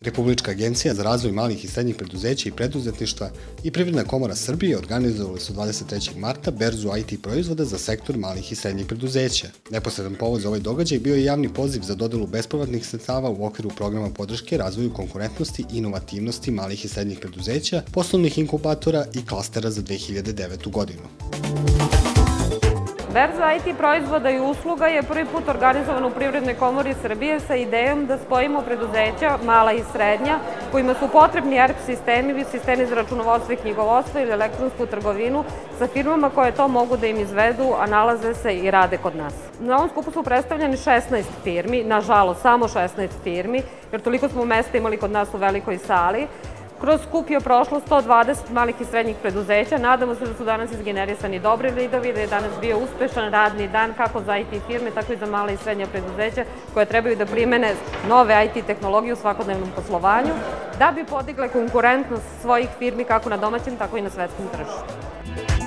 Republička agencija za razvoj malih i srednjih preduzeća i preduzetništva i Privredna komora Srbije organizovali su 23. marta berzu IT proizvoda za sektor malih i srednjih preduzeća. Neposredan povod za ovaj događaj bio je javni poziv za dodelu bespovratnih sredstava u okviru programa podrške razvoju konkurentnosti i inovativnosti malih i srednjih preduzeća, poslovnih inkubatora i klastera za 2009. godinu. Berza IT proizvoda i usluga je prvi put organizovana u Privrednoj komori Srbije sa idejom da spojimo preduzeća, mala i srednja, kojima su potrebni ERP sistemi, sistemi za računovodstvo i knjigovodstvo ili elektronsku trgovinu sa firmama koje to mogu da im izvedu, a nalaze se i rade kod nas. Na ovom skupu su predstavljeni 16 firmi, nažalost samo 16 firmi, jer toliko smo mesta imali kod nas u velikoj sali. Kroz skup je prošlo 120 malih i srednjih preduzeća. Nadamo se da su danas izgenerisani dobri lidovi, da je danas bio uspešan radni dan kako za IT firme, tako i za mala i srednja preduzeća koje trebaju da primene nove IT tehnologije u svakodnevnom poslovanju da bi podigle konkurentnost svojih firmi kako na domaćem, tako i na svetskom tržištu.